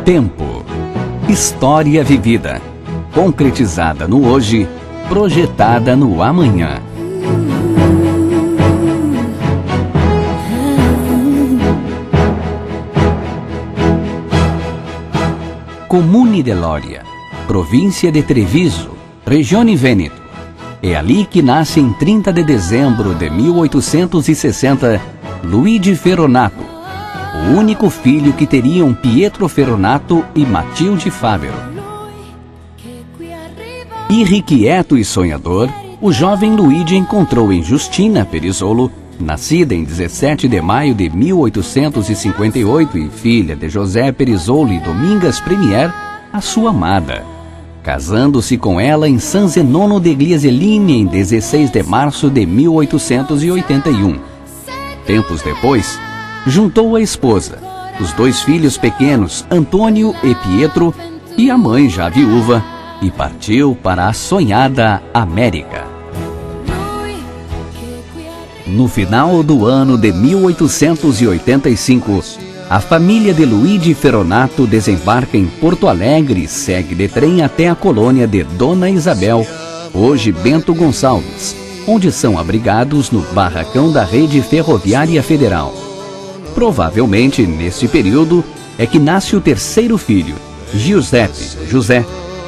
Tempo. História vivida, concretizada no hoje, projetada no amanhã. Comune de Loria, província de Treviso, Regione Vêneto. É ali que nasce em 30 de dezembro de 1860 Luigi Ferronato, o único filho que teriam Pietro Ferronato e Matilde Fávero. Irrequieto e sonhador, o jovem Luigi encontrou em Justina Perisolo, nascida em 17 de maio de 1858 e filha de José Perisolo e Domingas Premier, a sua amada, casando-se com ela em San Zenono de Glieseline em 16 de março de 1881. Tempos depois, juntou a esposa, os dois filhos pequenos, Antônio e Pietro, e a mãe já viúva, e partiu para a sonhada América. No final do ano de 1885, a família de Luigi Ferronato desembarca em Porto Alegre e segue de trem até a colônia de Dona Isabel, hoje Bento Gonçalves, onde são abrigados no barracão da Rede Ferroviária Federal. Provavelmente, neste período, é que nasce o terceiro filho, Giuseppe José,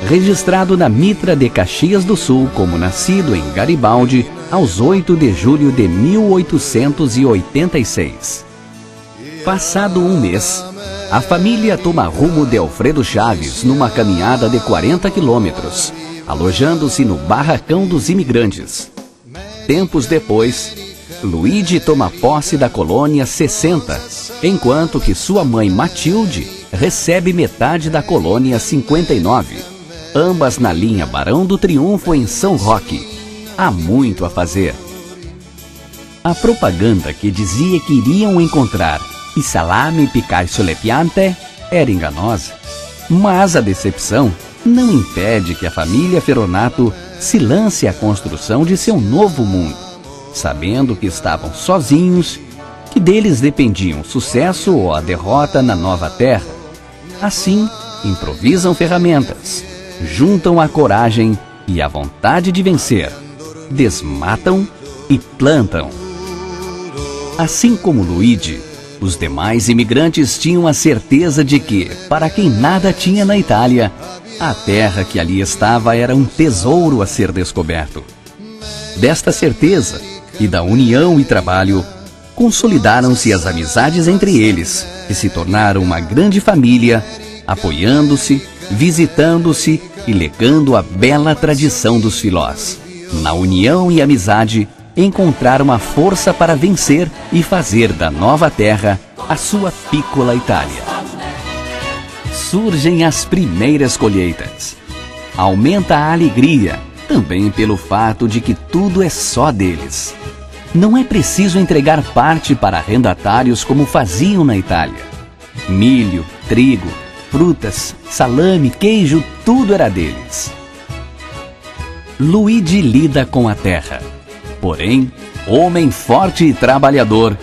registrado na Mitra de Caxias do Sul como nascido em Garibaldi aos 8 de julho de 1886. Passado um mês, a família toma rumo de Alfredo Chaves numa caminhada de 40 quilômetros, alojando-se no Barracão dos Imigrantes. Tempos depois, Luigi toma posse da colônia 60, enquanto que sua mãe Matilde recebe metade da colônia 59. Ambas na linha Barão do Triunfo em São Roque. Há muito a fazer. A propaganda que dizia que iriam encontrar "i salame picar sulle piante" era enganosa. Mas a decepção não impede que a família Ferronato se lance à construção de seu novo mundo, sabendo que estavam sozinhos, que deles dependiam o sucesso ou a derrota na nova terra. Assim, improvisam ferramentas, juntam a coragem e a vontade de vencer, desmatam e plantam. Assim como Luigi, os demais imigrantes tinham a certeza de que, para quem nada tinha na Itália, a terra que ali estava era um tesouro a ser descoberto. Desta certeza e da união e trabalho, consolidaram-se as amizades entre eles, que se tornaram uma grande família, apoiando-se, visitando-se e legando a bela tradição dos filós. Na união e amizade, encontraram a força para vencer e fazer da nova terra a sua piccola Itália. Surgem as primeiras colheitas. Aumenta a alegria, também pelo fato de que tudo é só deles. Não é preciso entregar parte para arrendatários como faziam na Itália. Milho, trigo, frutas, salame, queijo, tudo era deles. Luigi lida com a terra. Porém, homem forte e trabalhador,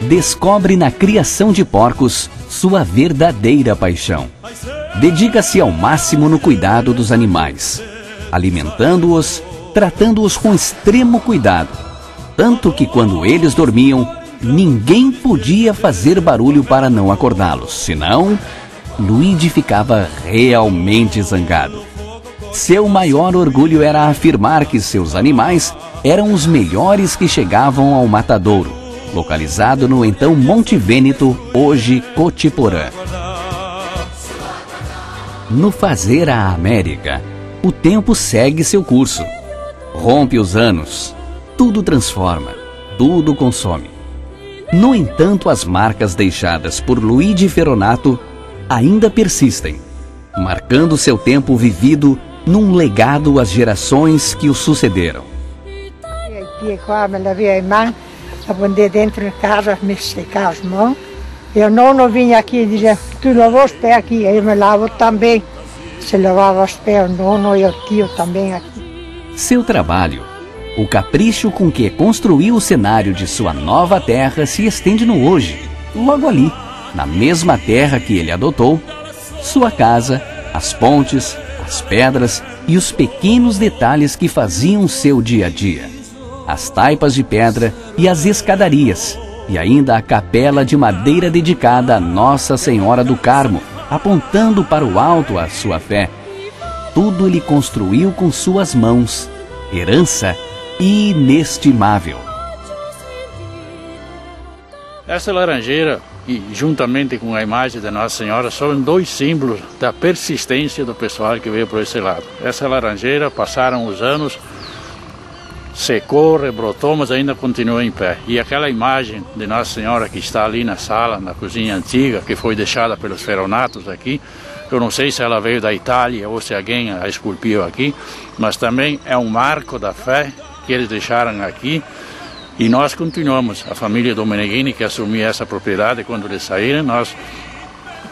descobre na criação de porcos sua verdadeira paixão. Dedica-se ao máximo no cuidado dos animais, alimentando-os, tratando-os com extremo cuidado, tanto que quando eles dormiam, ninguém podia fazer barulho para não acordá-los, senão Luigi ficava realmente zangado. Seu maior orgulho era afirmar que seus animais eram os melhores que chegavam ao matadouro, localizado no então Monte Vêneto, hoje Cotiporã. No fazer a América, o tempo segue seu curso. Rompe os anos, tudo transforma, tudo consome. No entanto, as marcas deixadas por Luigi Ferronato ainda persistem, marcando seu tempo vivido num legado às gerações que o sucederam. Me lavei a mão, abundei dentro de casa, me secar as mãos. E o nono vinha aqui e dizia: "Tu lavou os pés aqui", eu me lavo também. Se lavava os pés, o nono e o tio também aqui. Seu trabalho, o capricho com que construiu o cenário de sua nova terra se estende no hoje, logo ali, na mesma terra que ele adotou, Sua casa, as pontes, as pedras e os pequenos detalhes que faziam seu dia a dia. As taipas de pedra e as escadarias, e ainda a capela de madeira dedicada a Nossa Senhora do Carmo, apontando para o alto a sua fé. Tudo ele construiu com suas mãos, herança inestimável. Essa laranjeira, e juntamente com a imagem da Nossa Senhora, são dois símbolos da persistência do pessoal que veio por esse lado. Essa laranjeira, passaram os anos, secou, rebrotou, mas ainda continua em pé. E aquela imagem de Nossa Senhora que está ali na sala, na cozinha antiga, que foi deixada pelos Ferronatos aqui, eu não sei se ela veio da Itália ou se alguém a esculpiu aqui, mas também é um marco da fé que eles deixaram aqui. E nós continuamos, a família Domeneghini, que assumiu essa propriedade quando eles saíram, nós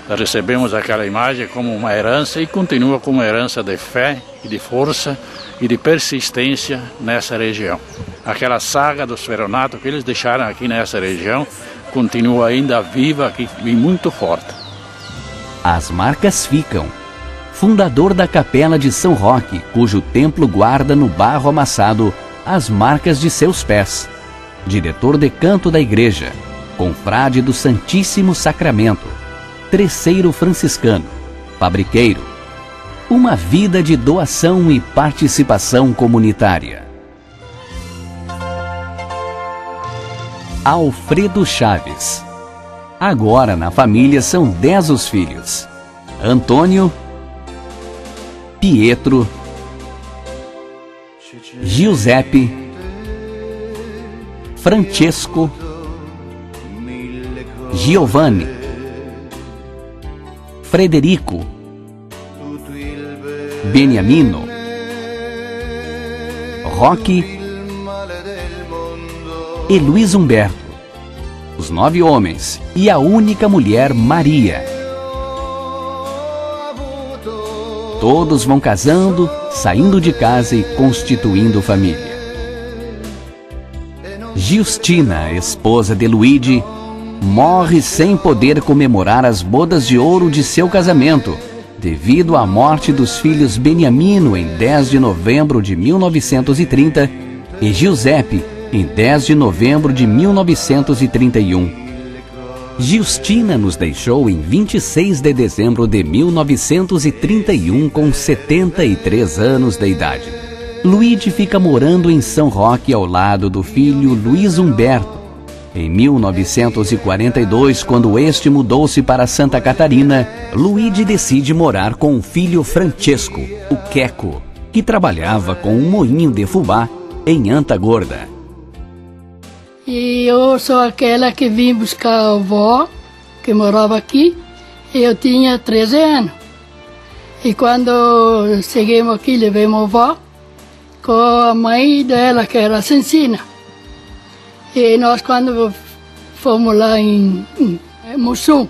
recebemos aquela imagem como uma herança e continua como uma herança de fé e de força e de persistência nessa região. Aquela saga dos Ferronato que eles deixaram aqui nessa região continua ainda viva aqui e muito forte. As marcas ficam. Fundador da Capela de São Roque, cujo templo guarda no barro amassado as marcas de seus pés. Diretor de canto da igreja, confrade do Santíssimo Sacramento, treceiro franciscano, fabriqueiro. Uma vida de doação e participação comunitária. Alfredo Chaves. Agora na família são 10 os filhos. Antônio, Pietro, Giuseppe, Francesco, Giovanni, Frederico, Beniamino, Roque e Luiz Humberto, os 9 homens e a única mulher, Maria. Todos vão casando, saindo de casa e constituindo família. Giustina, esposa de Luigi, morre sem poder comemorar as bodas de ouro de seu casamento, devido à morte dos filhos Beniamino em 10 de novembro de 1930 e Giuseppe em 10 de novembro de 1931. Giustina nos deixou em 26 de dezembro de 1931 com 73 anos de idade. Luigi fica morando em São Roque ao lado do filho Luiz Humberto. Em 1942, quando este mudou-se para Santa Catarina, Luigi decide morar com o filho Francesco, o Queco, que trabalhava com um moinho de fubá em Antagorda. E eu sou aquela que vim buscar a avó, que morava aqui, e eu tinha 13 anos. E quando chegamos aqui, levamos a avó com a mãe dela, que era Cecina. E nós, quando fomos lá em Mussum,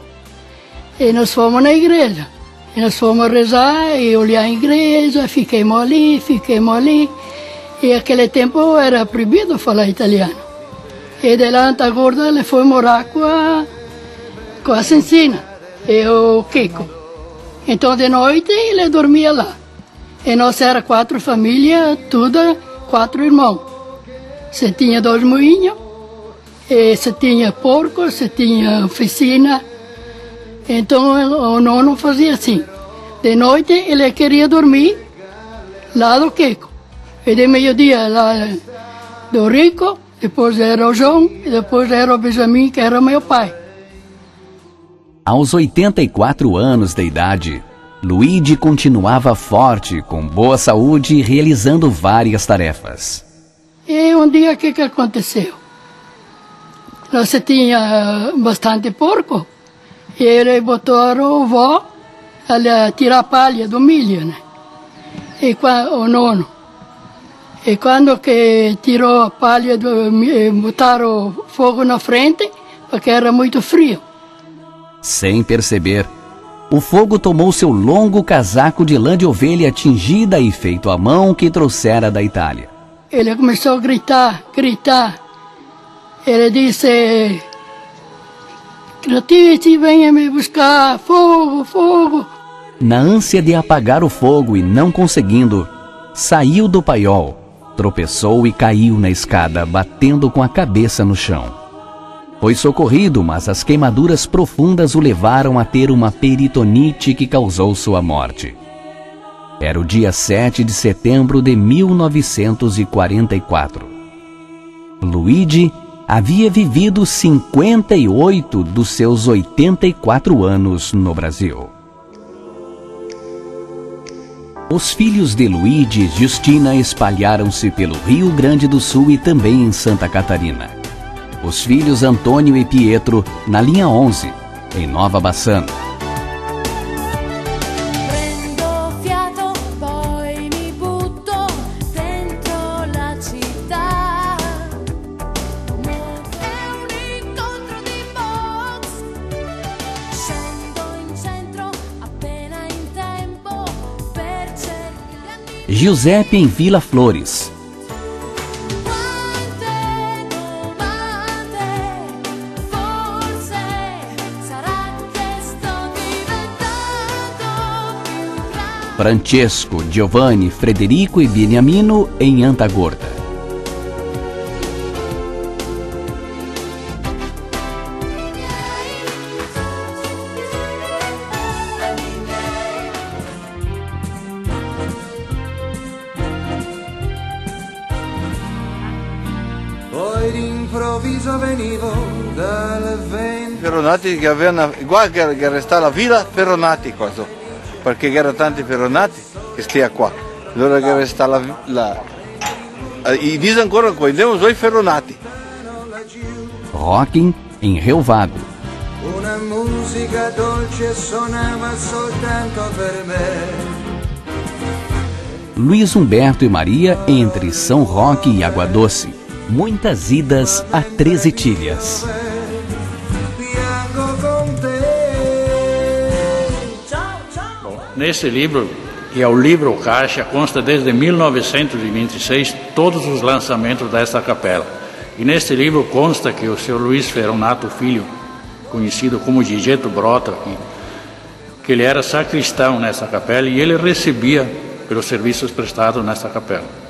e nós fomos na igreja. E nós fomos rezar e olhar a igreja, ficamos ali. E naquele tempo era proibido falar italiano. E de lá, Antagorda, ele foi morar com a Cecina e o Kiko. Então, de noite, ele dormia lá. E nós era 4 famílias, tudo 4 irmãos. Você tinha 2 moinhos, e você tinha porco, você tinha oficina. Então o nono fazia assim. De noite ele queria dormir lá do Kiko. E de meio-dia lá do Rico, depois era o João, e depois era o Benjamin, que era meu pai. Aos 84 anos de idade, Luigi continuava forte, com boa saúde e realizando várias tarefas. E um dia o que aconteceu? Nós tinha bastante porco, e ele botou a avó a tirar a palha do milho, né? E o nono. E quando que tirou a palha, botaram o fogo na frente, porque era muito frio. Sem perceber, o fogo tomou seu longo casaco de lã de ovelha tingida e feito à mão que trouxera da Itália. Ele começou a gritar. Ele disse: Gratici, venha me buscar fogo. na ânsia de apagar o fogo e não conseguindo, saiu do paiol, tropeçou e caiu na escada, batendo com a cabeça no chão. Foi socorrido, mas as queimaduras profundas o levaram a ter uma peritonite que causou sua morte. Era o dia 7 de setembro de 1944. Luigi havia vivido 58 dos seus 84 anos no Brasil. Os filhos de Luigi e Justina espalharam-se pelo Rio Grande do Sul e também em Santa Catarina. Os filhos Antônio e Pietro na linha 11, em Nova Bassano. Giuseppe em Vila Flores. Francesco, Giovanni, Frederico e Beniamino em Antagorda. Poi d'improvviso venivo dal vento. Ferronati che avevano, qua che resta la villa Ferronati questo, perché erano tanti Ferronati che stia qua. Allora che resta e diz ancora qua, andiamo sui Ferronati. Rocking em Rio Vago. Una musica dolce suonava soltanto per me. Luiz Humberto e Maria entre São Roque e Água Doce. Muitas idas a 13 Tilhas. Bom, nesse livro, que é o livro Caixa, consta desde 1926 todos os lançamentos desta capela. E neste livro consta que o Sr. Luiz Ferronato Filho, conhecido como Gigetto Brota, que ele era sacristão nessa capela e ele recebia pelos serviços prestados nessa capela.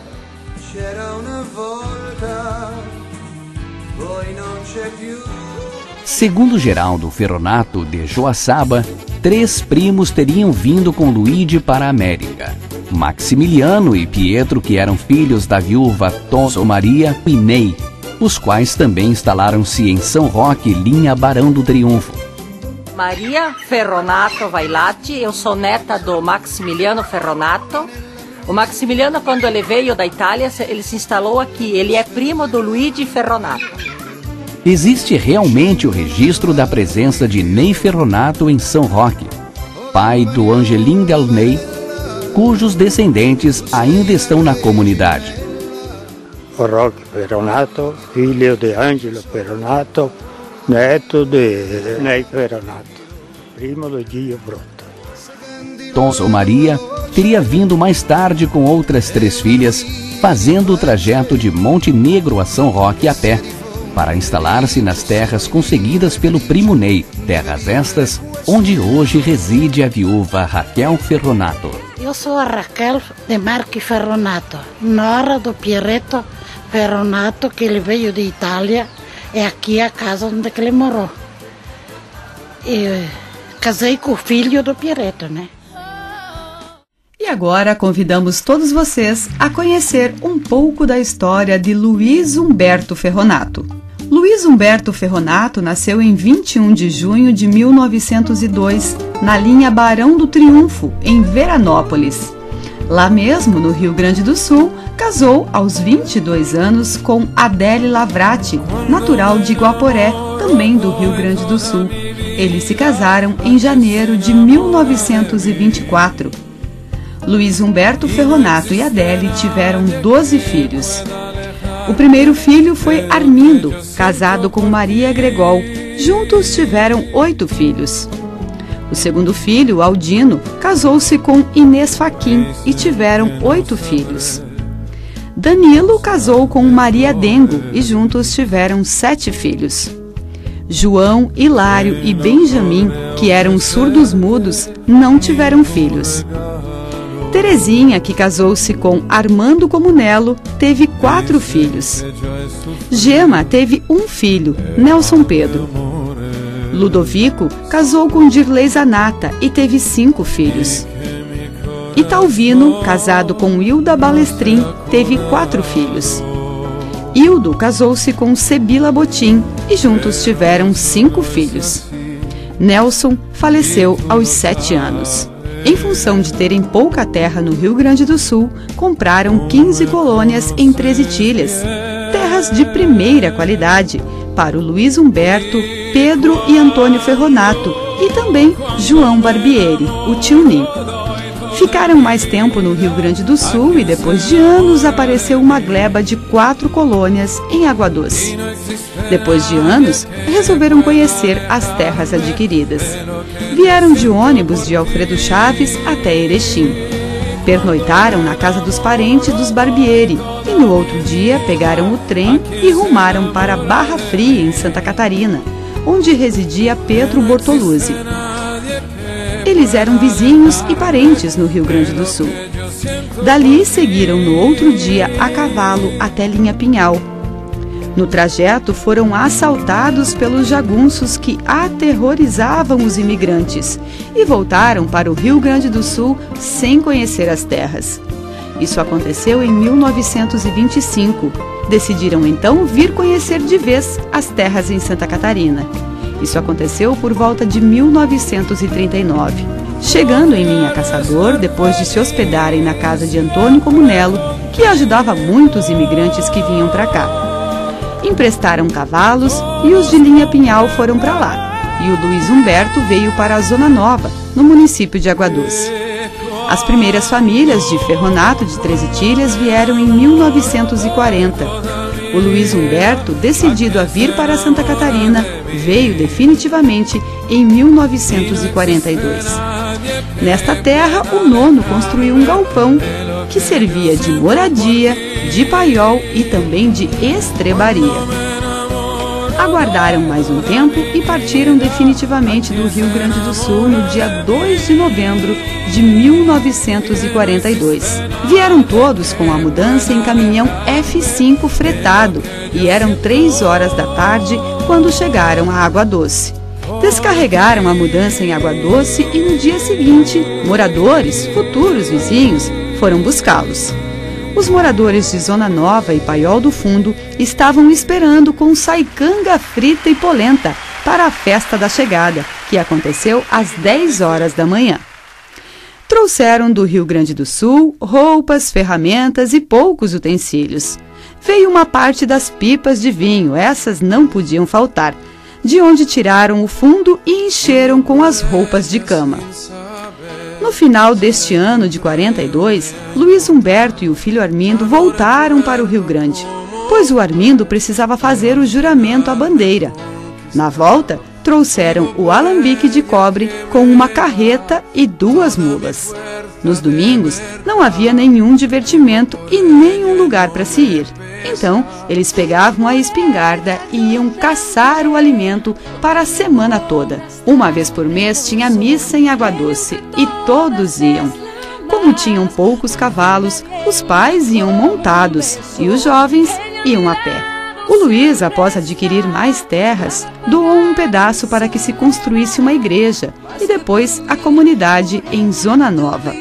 Segundo Geraldo Ferronato de Joaçaba, 3 primos teriam vindo com Luigi para a América. Maximiliano e Pietro, que eram filhos da viúva Tonso Maria e Ney, os quais também instalaram-se em São Roque, linha Barão do Triunfo. Maria Ferronato Vailati, eu sou neta do Maximiliano Ferronato. O Maximiliano, quando ele veio da Itália, ele se instalou aqui. Ele é primo do Luigi Ferronato. Existe realmente o registro da presença de Ney Ferronato em São Roque, pai do Angelim Del Ney, cujos descendentes ainda estão na comunidade. O Roque Ferronato, filho de Angelo Ferronato, neto de Ney Ferronato, primo do Gio Brota. Tonso Maria teria vindo mais tarde com outras 3 filhas, fazendo o trajeto de Monte Negro a São Roque a pé, para instalar-se nas terras conseguidas pelo primo Ney, terras estas onde hoje reside a viúva Raquel Ferronato. Eu sou a Raquel de Marchi Ferronato, nora do Pierretto Ferronato, que ele veio de Itália, é aqui a casa onde ele morou. E casei com o filho do Pierretto, né? E agora convidamos todos vocês a conhecer um pouco da história de Luiz Humberto Ferronato. Luiz Humberto Ferronato nasceu em 21 de junho de 1902, na linha Barão do Triunfo, em Veranópolis. Lá mesmo, no Rio Grande do Sul, casou aos 22 anos com Adele Lavrati, natural de Guaporé, também do Rio Grande do Sul. Eles se casaram em janeiro de 1924. Luiz Humberto Ferronato e Adele tiveram 12 filhos. O primeiro filho foi Armindo, casado com Maria Gregol. Juntos tiveram 8 filhos. O segundo filho, Aldino, casou-se com Inês Faquim e tiveram 8 filhos. Danilo casou com Maria Dengo e juntos tiveram 7 filhos. João, Hilário e Benjamim, que eram surdos-mudos, não tiveram filhos. Terezinha, que casou-se com Armando Comunello, teve 4 filhos. Gema teve um filho, Nelson Pedro. Ludovico casou com Dirley Zanata e teve 5 filhos. Italvino, casado com Hilda Balestrin, teve 4 filhos. Hildo casou-se com Sebila Botim e juntos tiveram 5 filhos. Nelson faleceu aos 7 anos. Em função de terem pouca terra no Rio Grande do Sul, compraram 15 colônias em 13 Ilhas, terras de primeira qualidade, para o Luiz Humberto, Pedro e Antônio Ferronato e também João Barbieri, o tio Nim. Ficaram mais tempo no Rio Grande do Sul e depois de anos apareceu uma gleba de 4 colônias em Água Doce. Depois de anos, resolveram conhecer as terras adquiridas. Vieram de ônibus de Alfredo Chaves até Erechim. Pernoitaram na casa dos parentes dos Barbieri e no outro dia pegaram o trem e rumaram para Barra Fria, em Santa Catarina, onde residia Pedro Bortoluzzi. Eles eram vizinhos e parentes no Rio Grande do Sul. Dali seguiram no outro dia a cavalo até Linha Pinhal. No trajeto foram assaltados pelos jagunços que aterrorizavam os imigrantes e voltaram para o Rio Grande do Sul sem conhecer as terras. Isso aconteceu em 1925. Decidiram então vir conhecer de vez as terras em Santa Catarina. Isso aconteceu por volta de 1939. Chegando em Linha Caçador, depois de se hospedarem na casa de Antônio Comunello, que ajudava muitos imigrantes que vinham para cá. Emprestaram cavalos e os de Linha Pinhal foram para lá. E o Luiz Humberto veio para a Zona Nova, no município de Água Doce. As primeiras famílias de Ferronato de 13 Ilhas vieram em 1940. O Luiz Humberto, decidido a vir para Santa Catarina, veio definitivamente em 1942. Nesta terra, o nono construiu um galpão que servia de moradia, de paiol e também de estrebaria. Aguardaram mais um tempo e partiram definitivamente do Rio Grande do Sul no dia 2 de novembro de 1942. Vieram todos com a mudança em caminhão F5 fretado e eram 3 horas da tarde quando chegaram a Água Doce. Descarregaram a mudança em Água Doce e no dia seguinte, moradores, futuros vizinhos, foram buscá-los. Os moradores de Zona Nova e Paiol do Fundo estavam esperando com saicanga frita e polenta para a festa da chegada, que aconteceu às 10 horas da manhã. Trouxeram do Rio Grande do Sul roupas, ferramentas e poucos utensílios. Veio uma parte das pipas de vinho, essas não podiam faltar, de onde tiraram o fundo e encheram com as roupas de cama. No final deste ano de 42, Luiz Humberto e o filho Armindo voltaram para o Rio Grande, pois o Armindo precisava fazer o juramento à bandeira. Na volta, trouxeram o alambique de cobre com uma carreta e 2 mulas. Nos domingos, não havia nenhum divertimento e nenhum lugar para se ir. Então, eles pegavam a espingarda e iam caçar o alimento para a semana toda. Uma vez por mês tinha missa em Água Doce e todos iam. Como tinham poucos cavalos, os pais iam montados e os jovens iam a pé. O Luiz, após adquirir mais terras, doou um pedaço para que se construísse uma igreja e depois a comunidade em Zona Nova.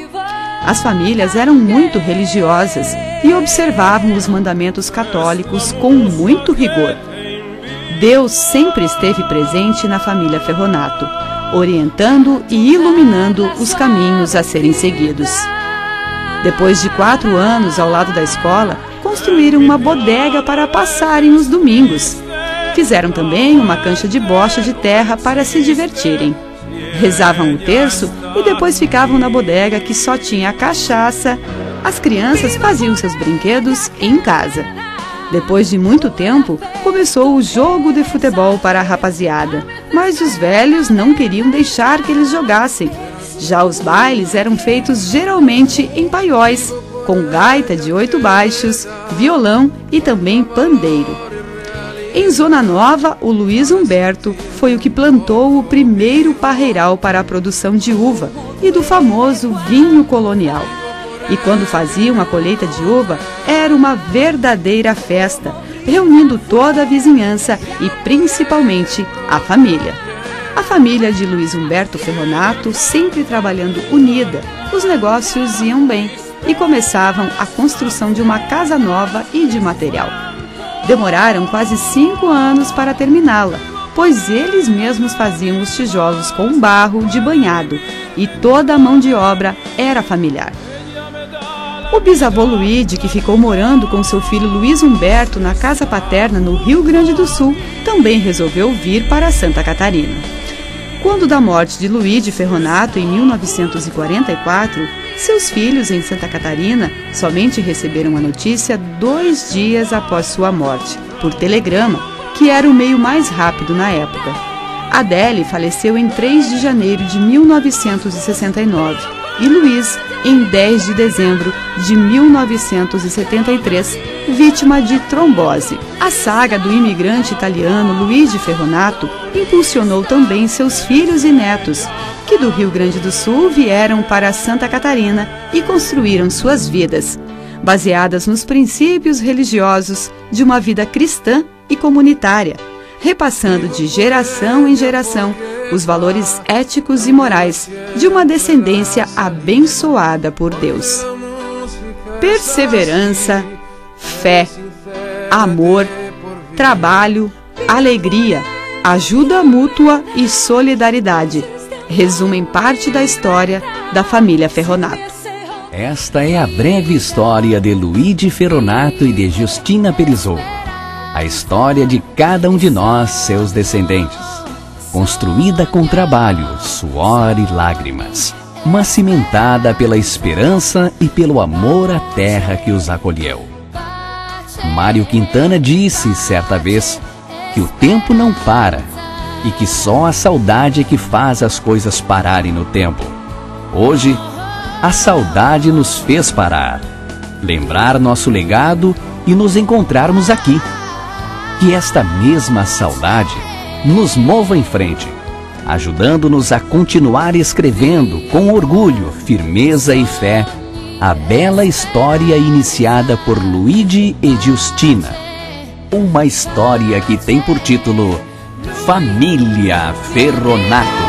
As famílias eram muito religiosas e observavam os mandamentos católicos com muito rigor. Deus sempre esteve presente na família Ferronato, orientando e iluminando os caminhos a serem seguidos. Depois de 4 anos ao lado da escola, construíram uma bodega para passarem os domingos. Fizeram também uma cancha de bocha de terra para se divertirem. Rezavam o terço e depois ficavam na bodega que só tinha a cachaça. As crianças faziam seus brinquedos em casa. Depois de muito tempo, começou o jogo de futebol para a rapaziada, mas os velhos não queriam deixar que eles jogassem. Já os bailes eram feitos geralmente em paióis, com gaita de 8 baixos, violão e também pandeiro. Em Zona Nova, o Luiz Humberto foi o que plantou o primeiro parreiral para a produção de uva e do famoso vinho colonial. E quando faziam a colheita de uva, era uma verdadeira festa, reunindo toda a vizinhança e principalmente a família. A família de Luiz Humberto Ferronato sempre trabalhando unida, os negócios iam bem e começavam a construção de uma casa nova e de material. Demoraram quase 5 anos para terminá-la, pois eles mesmos faziam os tijolos com barro de banhado e toda a mão de obra era familiar. O bisavô Luíde, que ficou morando com seu filho Luiz Humberto na casa paterna no Rio Grande do Sul, também resolveu vir para Santa Catarina. Quando da morte de Luíde Ferronato em 1944, seus filhos em Santa Catarina somente receberam a notícia 2 dias após sua morte, por telegrama, que era o meio mais rápido na época. Adele faleceu em 3 de janeiro de 1969 e Luiz em 10 de dezembro de 1973, vítima de trombose. A saga do imigrante italiano Luigi Ferronato impulsionou também seus filhos e netos, que do Rio Grande do Sul vieram para Santa Catarina e construíram suas vidas, baseadas nos princípios religiosos de uma vida cristã e comunitária, repassando de geração em geração os valores éticos e morais de uma descendência abençoada por Deus. Perseverança, fé, amor, trabalho, alegria, ajuda mútua e solidariedade resumem parte da história da família Ferronato. Esta é a breve história de Luigi Ferronato e de Justina Perisot. A história de cada um de nós, seus descendentes. Construída com trabalho, suor e lágrimas, mas cimentada pela esperança e pelo amor à terra que os acolheu. Mário Quintana disse, certa vez, que o tempo não para e que só a saudade é que faz as coisas pararem no tempo. Hoje, a saudade nos fez parar, lembrar nosso legado e nos encontrarmos aqui. Que esta mesma saudade nos mova em frente, ajudando-nos a continuar escrevendo com orgulho, firmeza e fé a bela história iniciada por Luigi e Justina. Uma história que tem por título Família Ferronato.